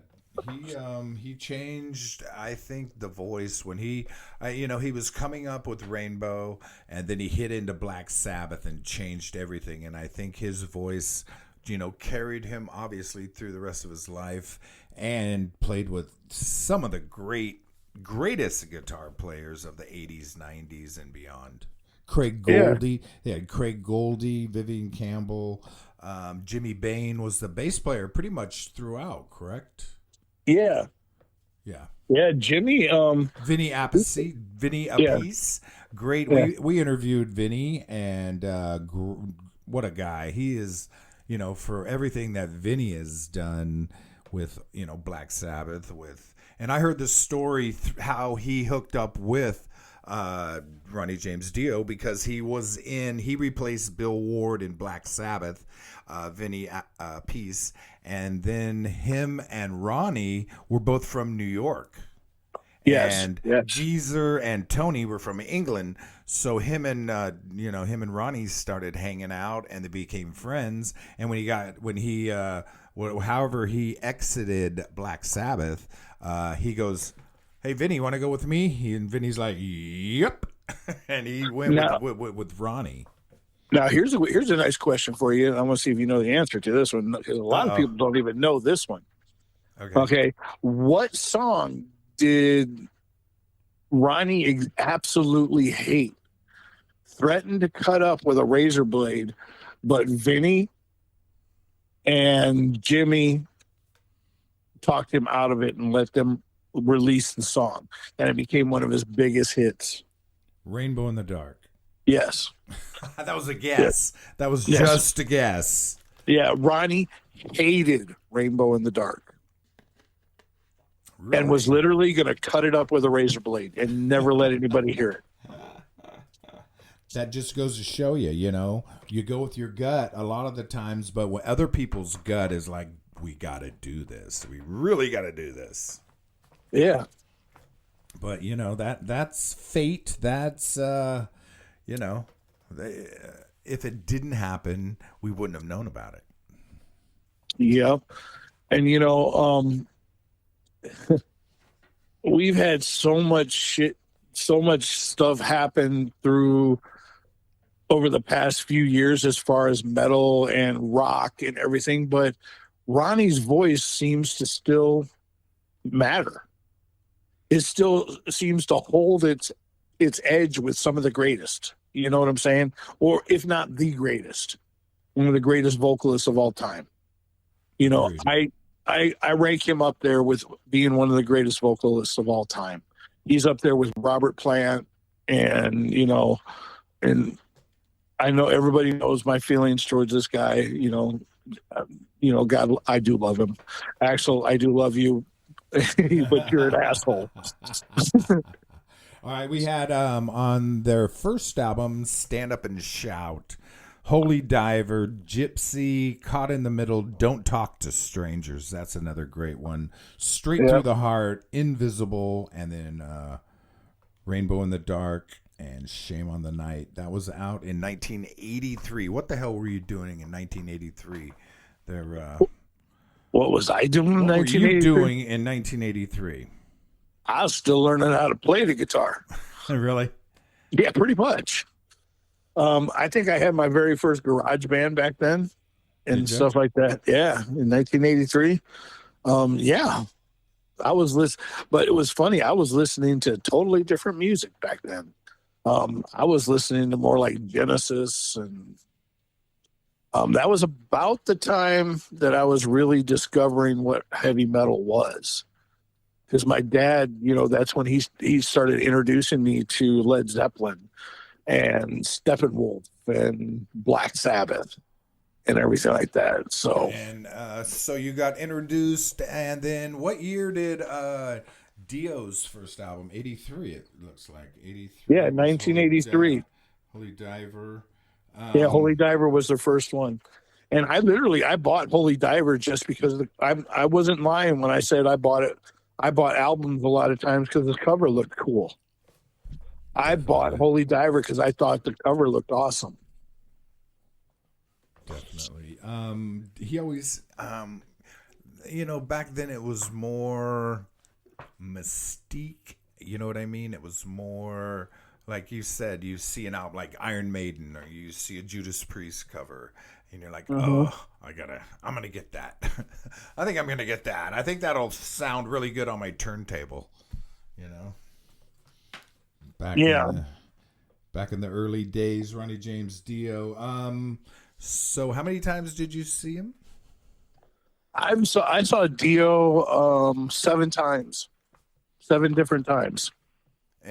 He changed, I think, the voice when he was coming up with Rainbow, and then he hit into Black Sabbath and changed everything. And I think his voice, carried him obviously through the rest of his life, and played with some of the greatest guitar players of the 80s, 90s, and beyond. Craig Yeah, Goldie, they had Craig Goldie, Vivian Campbell, Jimmy Bain was the bass player pretty much throughout, correct? yeah, Yeah. yeah. Jimmy, Vinny yeah, Appice, great. yeah. We interviewed Vinny, and what a guy he is. For everything that Vinny has done with Black Sabbath and I heard the story how he hooked up with Ronnie James Dio because he replaced Bill Ward in Black Sabbath, Vinny Appice, and then him and Ronnie were both from New York, Yes, and yes. Geezer and Tony were from England. So him and Ronnie started hanging out, and they became friends. And however he exited Black Sabbath, he goes, "Hey Vinny, want to go with me?" And Vinny's like, "Yep," and he went Now, with Ronnie. now here's a nice question for you. I want to see if you know the answer to this one because a lot of Uh people don't even know this one. oh. Okay. Okay, what song did Ronnie absolutely hate? Threatened to cut up with a razor blade, but Vinny and Jimmy talked him out of it and let them release the song, and it became one of his biggest hits. Rainbow in the Dark. Yes, That was a guess. That was Yes. just a guess. yeah. Ronnie hated Rainbow in the Dark and was Really? literally going to cut it up with a razor blade and never let anybody hear it. That just goes to show you, you go with your gut a lot of the times, but when other people's gut is like, we got to do this. We really got to do this. Yeah, But, that's fate. That's, if it didn't happen, we wouldn't have known about it. yeah. And we've had so much shit, so much stuff happen through over the past few years as far as metal and rock and everything, but Ronnie's voice seems to still matter. It still seems to hold its edge with some of the greatest. You know what I'm saying? Or if not the greatest, one of the greatest vocalists of all time. Agreed. I rank him up there with being one of the greatest vocalists of all time. He's up there with Robert Plant, and and I know everybody knows my feelings towards this guy. God, I do love him. Axel, I do love you, but you're an asshole. All right, we had on their first album, Stand Up and Shout, Holy Diver, Gypsy, Caught in the Middle, Don't Talk to Strangers. That's another great one. Straight Through the Heart, Invisible, and then Rainbow in the Dark and Shame on the Night. That was out in 1983. What the hell were you doing in 1983? What was I doing in What were you 1983? doing in 1983? I was still learning how to play the guitar. Really? Yeah, pretty much. I think I had my very first garage band back then and stuff like that. Yeah, in 1983. Yeah, I was listening, but it was funny. I was listening to totally different music back then. I was listening to more like Genesis, and that was about the time that I was really discovering what heavy metal was. Because my dad, that's when he started introducing me to Led Zeppelin and Steppenwolf and Black Sabbath and everything like that. So so you got introduced, and then what year did Dio's first album? 83, it looks like. 83. Yeah, 1983. Holy Diver. Yeah, Holy Diver was the first one. And I bought Holy Diver just because I wasn't lying when I said I bought it. I bought albums a lot of times because the cover looked cool. I bought Holy Diver because I thought the cover looked awesome. Definitely. He always back then it was more mystique. You know what I mean? It was more like you said. You see an album like Iron Maiden, or you see a Judas Priest cover, and you're like, oh, I'm gonna get that. I think I'm gonna get that. I think that'll sound really good on my turntable. Back in the early days, Ronnie James Dio. So how many times did you see him? I saw Dio 7 times, 7 different times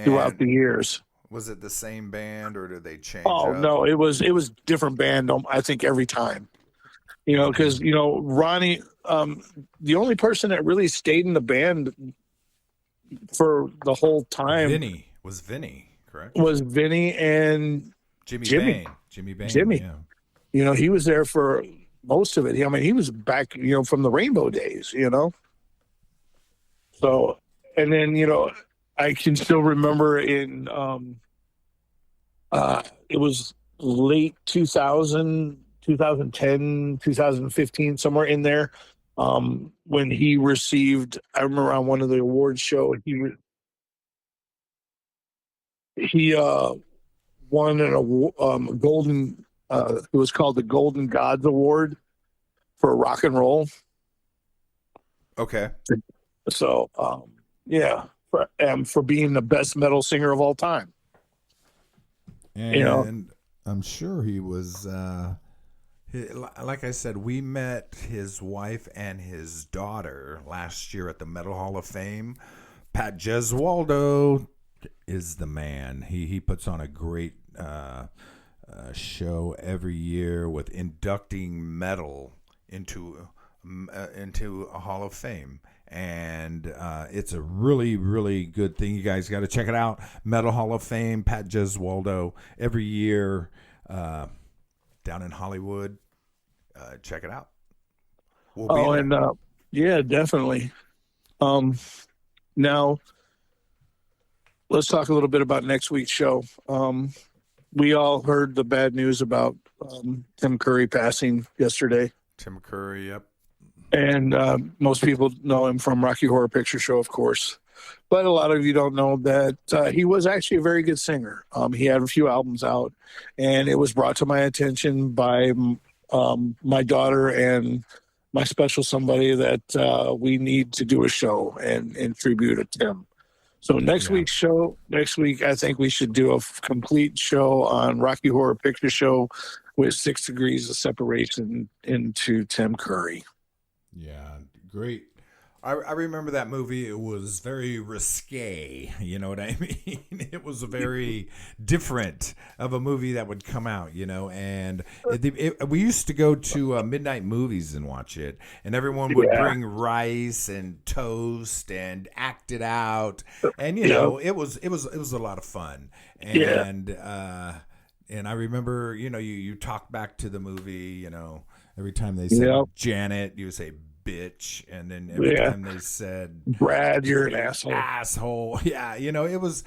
throughout the years. Was it the same band, or did they change? Oh, up? no, it was different band. I think every time, because Ronnie, the only person that really stayed in the band for the whole time, Vinny, correct? Was Vinny and Jimmy Bain. Yeah. He was there for most of it. He was back, from the Rainbow days, So, and then, I can still remember in, it was late 2000, 2010, 2015, somewhere in there, when he received, I remember on one of the awards show, he won an award, golden, it was called the Golden Gods Award for rock and roll. Okay. So, for being the best metal singer of all time. And I'm sure he was, like I said, we met his wife and his daughter last year at the Metal Hall of Fame. Pat Gesualdo is the man. He puts on a great show every year with inducting metal into a Hall of Fame, and it's a really, really good thing. You guys got to check it out. Metal Hall of Fame, Pat Gesualdo, every year down in Hollywood. Check it out. Yeah, definitely. Now let's talk a little bit about next week's show. We all heard the bad news about Tim Curry passing yesterday. Tim Curry, yep. And most people know him from Rocky Horror Picture Show, of course. But a lot of you don't know that he was actually a very good singer. He had a few albums out, and it was brought to my attention by my daughter and my special somebody that we need to do a show in tribute to Tim. So next week, I think we should do a complete show on Rocky Horror Picture Show with 6 degrees of separation into Tim Curry. Yeah, great. I remember that movie. It was very risque. You know what I mean? It was a very different of a movie that would come out, and we used to go to midnight movies and watch it, and everyone would bring rice and toast and act it out. And, it was a lot of fun. And, and I remember, you talk back to the movie, every time they said Janet, you would say bitch, and then every time they said Brad, you're an asshole. Yeah, it was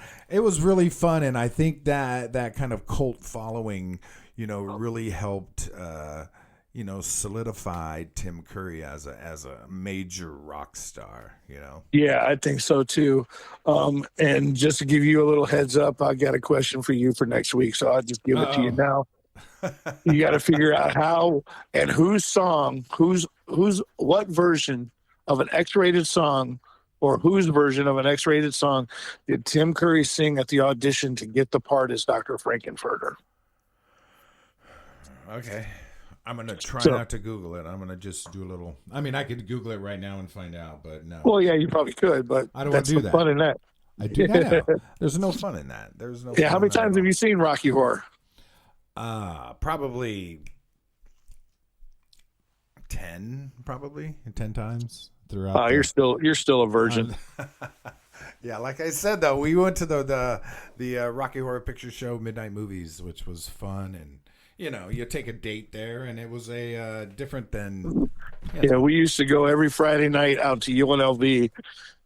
really fun, and I think that kind of cult following, really helped solidify Tim Curry as a major rock star. Yeah, I think so too. And just to give you a little heads up, I got a question for you for next week, so I'll just give it to you now. You got to figure out how and what version of an X-rated song, or whose version of an X-rated song did Tim Curry sing at the audition to get the part as Dr. Frankenfurter? Okay. I'm going to try not to Google it. I'm going to just do a little. I mean, I could Google it right now and find out, but no. Well, yeah, you probably could, but I don't want to do that. Fun in that. I do not. There's no fun in that. There's no. Yeah, how many times have you seen Rocky Horror? Probably 10 times throughout. You're still a virgin. Yeah, like I said though, we went to the Rocky Horror Picture Show midnight movies, which was fun, and you take a date there, and it was a different than. Yeah, we used to go every Friday night out to UNLV.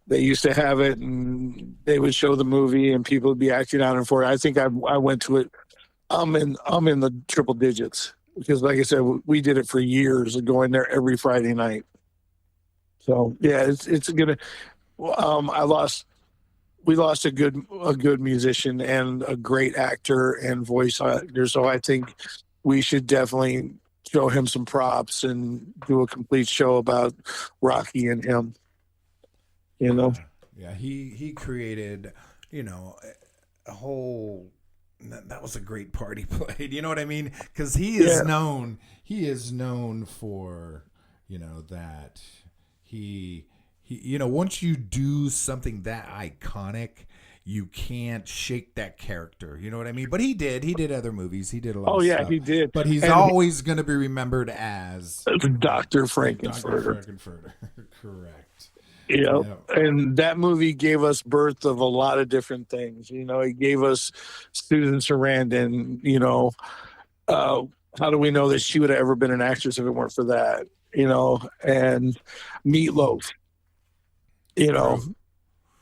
They used to have it, and they would show the movie, and people would be acting out and for it. I think I went to it. I'm in the triple digits because, like I said, we did it for years, going there every Friday night. So yeah, it's gonna. I lost. We lost a good musician and a great actor and voice actor. So I think we should definitely show him some props and do a complete show about Rocky and him. You know. Yeah. He created, you know, a whole. That was a great part he played. You know what I mean? Because Yeah. he is known for, you know, that he, you know, once you do something that iconic, you can't shake that character. You know what I mean? But he did other movies. He did a lot Oh of yeah, stuff. he did. But he's And always going to be remembered as Dr. Dr. Frankenfurter. Frankenfurter. Correct. Yeah. Yeah. And that movie gave us birth of a lot of different things. You know, it gave us Susan Sarandon, you know, uh, how do we know that she would have ever been an actress if it weren't for that? You know, and Meatloaf, you know, True.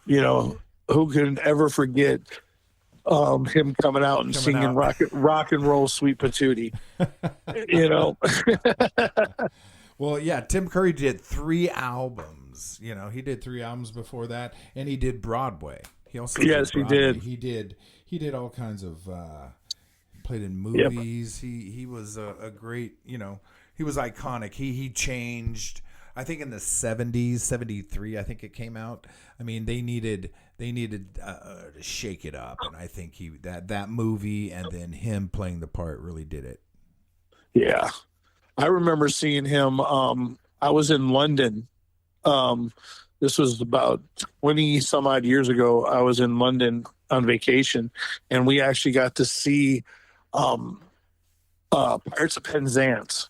you know, who can ever forget him coming out and Coming singing out. rock and roll Sweet Patootie, you know? Well, yeah, Tim Curry did 3 albums. You know, he did 3 albums before that, and he did Broadway. He also Yes, he Broadway. did. He did all kinds of played in Yep. movies. He was a great, you know, he was iconic. He changed. I think in the 70s, 73, I think it came out. I mean, they needed to shake it up, and I think that movie and then him playing the part really did it. Yeah. I remember seeing him. I was in London. This was about 20 some odd years ago. I was in London on vacation, and we actually got to see Pirates of Penzance,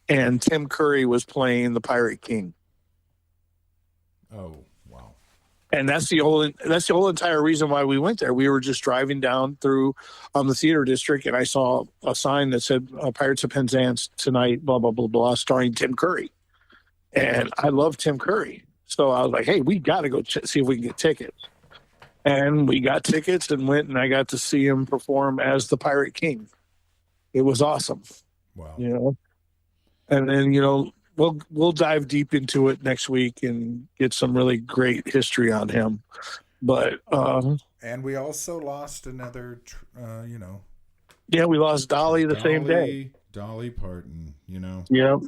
and Tim Curry was playing the Pirate King. Oh, wow. And that's the whole entire reason why we went there. We were just driving down through the theater district, and I saw a sign that said Pirates of Penzance tonight, blah blah blah blah, starring Tim Curry. And I love Tim Curry, so I was like, "Hey, we got to go see if we can get tickets." And we got tickets and went, and I got to see him perform as the Pirate King. It was awesome, Wow. you know. And then we'll dive deep into it next week and get some really great history on him. But And we also lost another, you know, yeah, we lost Dolly the same day. Dolly Parton. You know, Yeah,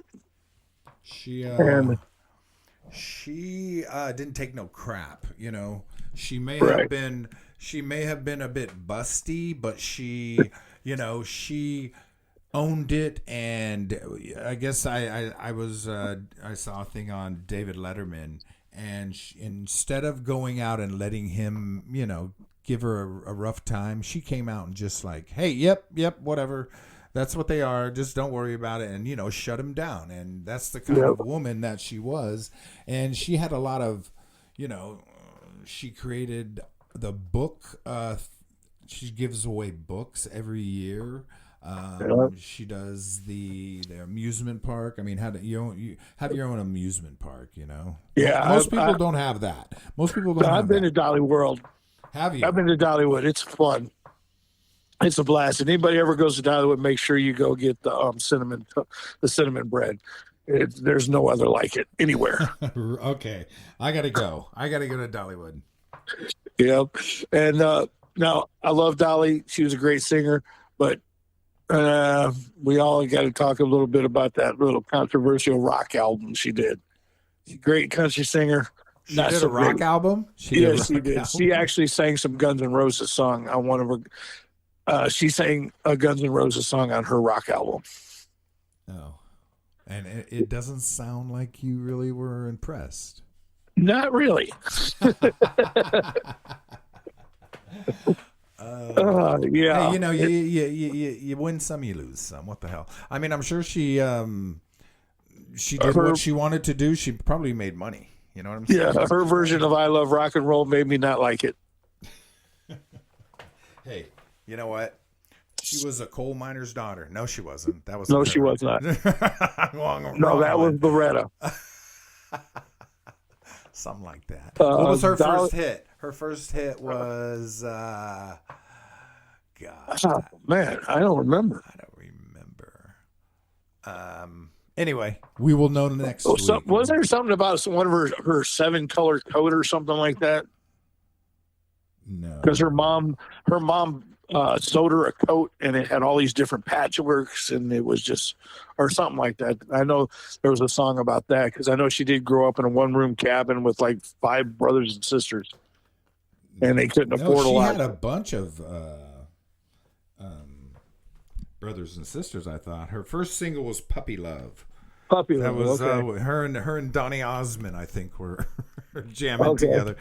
and she didn't take no crap. You know, she may Right. have been a bit busty, but she, you know, she owned it. And I guess I was I saw a thing on David Letterman, and instead of going out and letting him, you know, give her a rough time, she came out and just like, hey, yep, whatever. That's what they are. Just don't worry about it, and, you know, shut him down. And that's the kind Yep. of woman that she was. And she had a lot of, you know, she created the book. She gives away books every year. Yeah. She does the amusement park. I mean, you have your own amusement park, you know. Yeah, Most people don't have that. Most people don't. I've have been that. to Dolly World. Have you? I've been to Dollywood. It's fun. It's a blast. And anybody ever goes to Dollywood, make sure you go get the cinnamon bread. There's no other like it anywhere. Okay, I gotta go. I gotta go to Dollywood. Yeah. And now I love Dolly. She was a great singer, but we all got to talk a little bit about that little controversial rock album she did. She's a great country singer. She did a rock album. She did. She actually sang some Guns N' Roses song on one of her. She sang a Guns N' Roses song on her rock album. Oh, and it doesn't sound like you really were impressed. Not really. Yeah. Hey, you know, you win some, you lose some. What the hell? I mean, I'm sure she did what she wanted to do. She probably made money. You know what I'm saying? Yeah, her version of "I Love Rock and Roll" made me not like it. Hey, you know what? She was a coal miner's daughter. No, she wasn't. That was No, she was not. wrong, No, that was one. Loretta. Something like that. What was her Dolly- first hit? Her first hit was God. Oh, man, I don't remember. I don't remember. Anyway, we will know next week. Was there something about one of her 7-color coat or something like that? No, because her mom sewed her a coat and it had all these different patchworks and it was just or something like that. I know there was a song about that because I know she did grow up in a 1-room cabin with like 5 brothers and sisters, and they couldn't afford a lot. She had a bunch of brothers and sisters. I thought her first single was "Puppy Love." Puppy That Love, was okay. her and Donny Osmond, I think, were jamming together.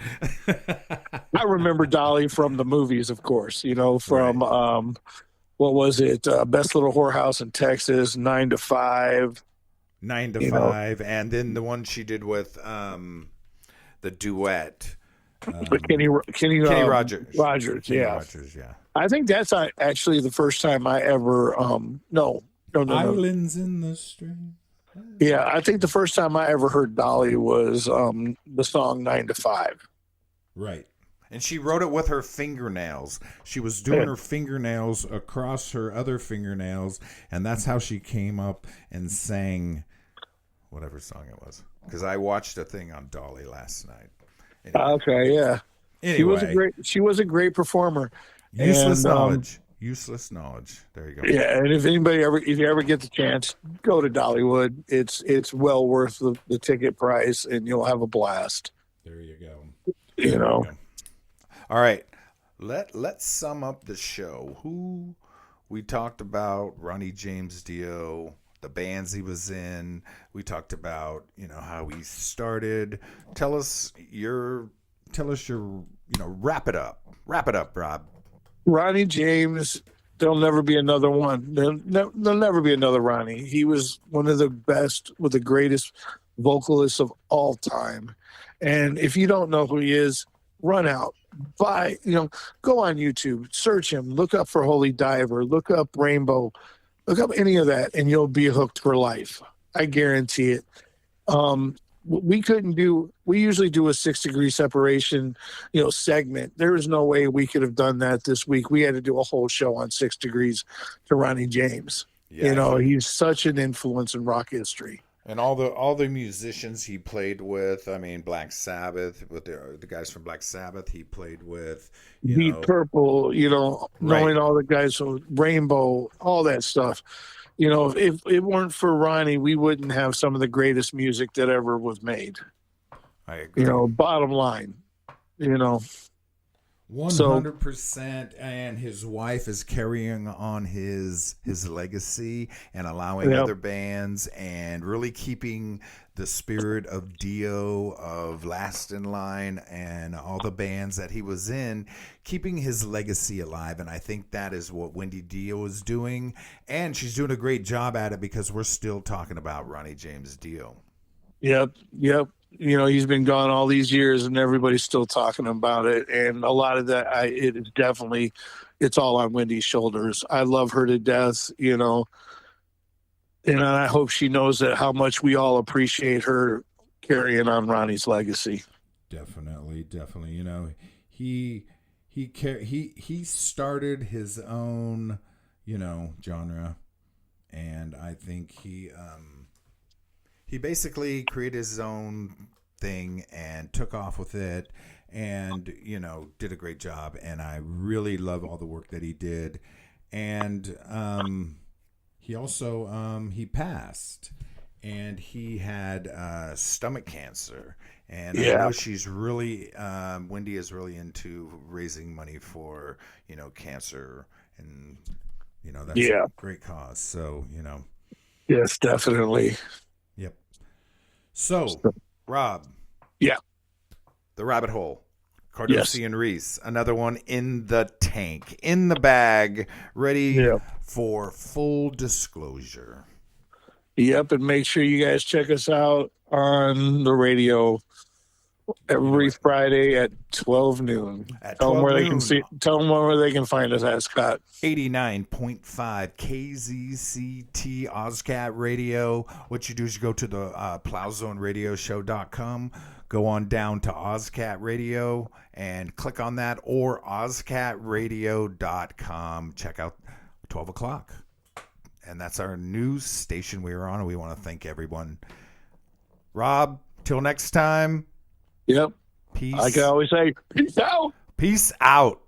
I remember Dolly from the movies, of course. From what was it? Best Little Whorehouse in Texas, 9 to 5. 9 to 5, and then the one she did with the duet. Kenny Rogers. Kenny Yeah. Rogers, yeah. I think that's actually the first time I ever no. Islands in the Stream. Yeah, I think the first time I ever heard Dolly was the song 9 to 5. Right. And she wrote it with her fingernails. She was doing her fingernails across her other fingernails, and that's how she came up and sang whatever song it was. Because I watched a thing on Dolly last night. Anyway. Okay, yeah. Anyway. She was a great performer. Useless knowledge. Useless knowledge. There you go. Yeah, and if you ever get the chance, go to Dollywood. It's well worth the ticket price, and you'll have a blast. There you go. You know. All right. Let's sum up the show. Who we talked about: Ronnie James Dio, the bands he was in. We talked about how he started. Tell us your wrap it up. Wrap it up, Rob. Ronnie James, there'll never be another one. There'll never be another Ronnie. He was one of the best, with the greatest vocalists of all time. And if you don't know who he is, run out, go on YouTube, search him, look up for Holy Diver, look up Rainbow, look up any of that, and you'll be hooked for life. I guarantee it. We usually do a 6-degree separation, segment. There is no way we could have done that this week. We had to do a whole show on 6 degrees to Ronnie James. Yeah, he's such an influence in rock history. And all the musicians he played with, I mean, Black Sabbath, with the guys from Black Sabbath he played with. Deep Purple, knowing all the guys from Rainbow, all that stuff. If it weren't for Ronnie, we wouldn't have some of the greatest music that ever was made. I agree. Bottom line, 100%. And his wife is carrying on his legacy and allowing other bands and really keeping the spirit of Dio, of Last in Line, and all the bands that he was in, keeping his legacy alive. And I think that is what Wendy Dio is doing. And she's doing a great job at it because we're still talking about Ronnie James Dio. Yep. He's been gone all these years and everybody's still talking about it. And a lot of that, it's all on Wendy's shoulders. I love her to death, and I hope she knows that how much we all appreciate her carrying on Ronnie's legacy. Definitely. He started his own, genre, and I think he basically created his own thing and took off with it, and did a great job. And I really love all the work that he did. And he also he passed, and he had stomach cancer. And I know she's really Wendy is really into raising money for cancer, and that's a great cause. So Yes, definitely. Yep. So Rob. Yeah. The Rabbit Hole. Cardosi and Reece. Another one in the tank, in the bag, ready for full disclosure. Yep, and make sure you guys check us out on the radio every Friday at 12 noon. Tell them where they can find us at, Scott. 89.5 KZCT OzCat Radio. What you do is you go to the plowzoneradioshow.com, go on down to OzCat Radio and click on that, or OzCatRadio.com. Check out 12 o'clock And that's our news station we were on, and we want to thank everyone. Rob, till next time. Yep. Peace. I can always say, peace out. Peace out.